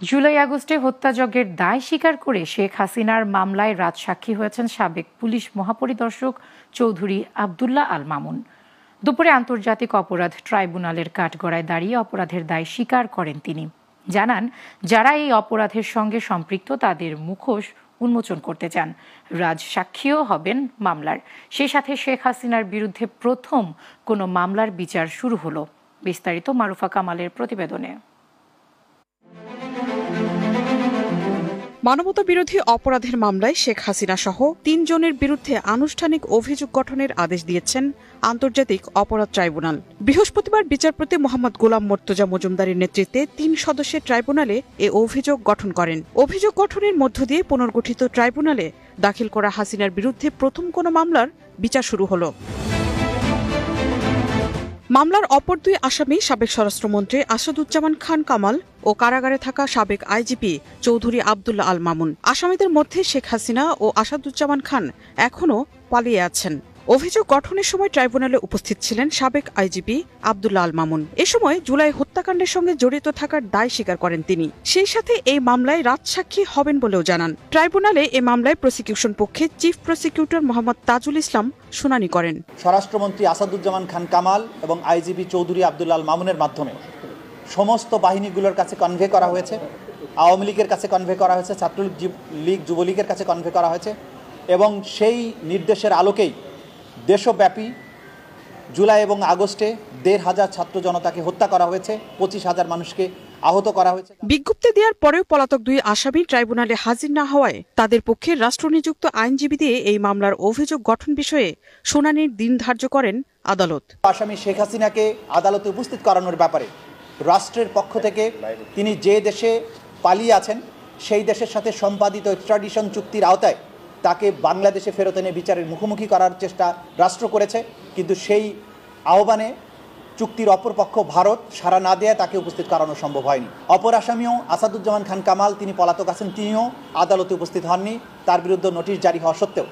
জুলাই আগস্টে হত্যাযজ্ঞের দায় স্বীকার করে শেখ হাসিনার মামলায় রাজসাক্ষী হয়েছেন সাবেক পুলিশ মহাপরিদর্শক চৌধুরী আবদুল্লাহ আল মামুন। দুপুরে আন্তর্জাতিক অপরাধ ট্রাইব্যুনালের কাঠগড়ায় দাঁড়িয়ে অপরাধের দায় স্বীকার করেন তিনি। জানান, যারা এই অপরাধের সঙ্গে সম্পৃক্ত তাদের মুখোশ উন্মোচন করতে চান। রাজসাক্ষীও হবেন মামলার। সেই সাথে শেখ হাসিনার বিরুদ্ধে প্রথম কোনো মামলার বিচার শুরু হলো। বিস্তারিত মারুফা কামালের প্রতিবেদনে। মানবতা বিরোধী অপরাধের মামলায় শেখ হাসিনা সহ ৩ জনের বিরুদ্ধে আনুষ্ঠানিক অভিযোগ গঠনের আদেশ দিয়েছেন আন্তর্জাতিক অপরাধ ট্রাইব্যুনাল। বৃহস্পতিবার বিচারপতি মোহাম্মদ গোলাম মোর্তজা মজুমদারের নেতৃত্বে ৩ সদস্যের ট্রাইব্যুনালে এ অভিযোগ গঠন করেন। অভিযোগ গঠনের মধ্য দিয়ে পুনর্গঠিত ট্রাইব্যুনালে দাখিল করা হাসিনার বিরুদ্ধে প্রথম কোনো মামলার বিচার শুরু হলো। মামলার অপর ২ আসামি সাবেক স্বরাষ্ট্রমন্ত্রী আসাদুজ্জামান খান কামাল ও কারাগারে থাকা সাবেক আইজিপি চৌধুরী আবদুল্লাহ আল মামুন। আসামিদের মধ্যে শেখ হাসিনা ও আসাদুজ্জামান খান এখনও পালিয়ে আছেন। অভিযোগ গঠনের সময় ট্রাইব্যুনালে উপস্থিত ছিলেন সাবেক আইজিপি আবদুল্লাহ আল মামুন। এ সময় জুলাই হত্যাকাণ্ডের সঙ্গে জড়িত থাকার দায় স্বীকার করেন তিনি। সেই সাথে এই মামলায় রাজসাক্ষী হবেন বলেও জানান। ট্রাইব্যুনালে এ মামলায় প্রসিকিউশন পক্ষে চিফ প্রসিকিউটর মোহাম্মদ তাজুল ইসলাম শুনানি করেন। স্বরাষ্ট্রমন্ত্রী আসাদুজ্জামান খান কামাল এবং আইজিপি চৌধুরী আবদুল্লাহ আল মামুনের মাধ্যমে সমস্ত বাহিনীগুলোর কাছে কনভে করা হয়েছে। আওয়ামী লীগের কাছে কনভে করা হয়েছে, ছাত্রলীগ যুবলীগের কাছে কনভে করা হয়েছে এবং সেই নির্দেশের আলোকেই দেশব্যাপী জুলাই এবং আগস্টে ১৫০০ ছাত্র জনতাকে হত্যা করা হয়েছে, ২৫,০০০ মানুষকে আহত করা হয়েছে। বিজ্ঞপ্তি দেওয়ার পরেও পলাতক ২ আসামি ট্রাইব্যুনালে হাজির না হওয়ায় তাদের পক্ষে রাষ্ট্রনিযুক্ত আইনজীবী দিয়ে এই মামলার অভিযোগ গঠন বিষয়ে শুনানির দিন ধার্য করেন আদালত। আসামি শেখ হাসিনাকে আদালতে উপস্থিত করানোর ব্যাপারে রাষ্ট্রের পক্ষ থেকে তিনি যে দেশে পালিয়ে আছেন সেই দেশের সাথে সম্পাদিত এক্সট্রাডিশন চুক্তির আওতায় তাকে বাংলাদেশে ফেরত এনে বিচারের মুখোমুখি করার চেষ্টা রাষ্ট্র করেছে, কিন্তু সেই আহ্বানে চুক্তির অপরপক্ষ ভারত সাড়া না দেয় তাকে উপস্থিত করানো সম্ভব হয়নি। অপর আসামিও আসাদুজ্জামান খান কামাল, তিনি পলাতক আছেন, তিনিও আদালতে উপস্থিত হননি, তার বিরুদ্ধে নোটিশ জারি হওয়া সত্ত্বেও।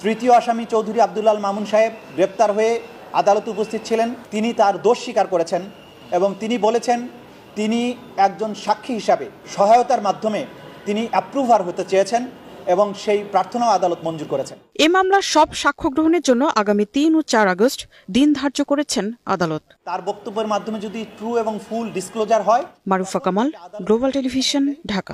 তৃতীয় আসামি চৌধুরী আবদুল্লাহ আল মামুন সাহেব গ্রেপ্তার হয়ে আদালতে উপস্থিত ছিলেন। তিনি তার দোষ স্বীকার করেছেন এবং তিনি বলেছেন তিনি একজন সাক্ষী হিসাবে সহায়তার মাধ্যমে তিনি অ্যাপ্রুভার হতে চেয়েছেন এবং সেই প্রার্থনাও আদালত মঞ্জুর করেছেন। এ মামলার সব সাক্ষ্য গ্রহণের জন্য আগামী ৩ ও ৪ আগস্ট দিন ধার্য করেছেন আদালত। তার বক্তব্যের মাধ্যমে যদি ট্রু এবং ফুল ডিসক্লোজার হয়। Marufa Kamal, global television, Dhaka.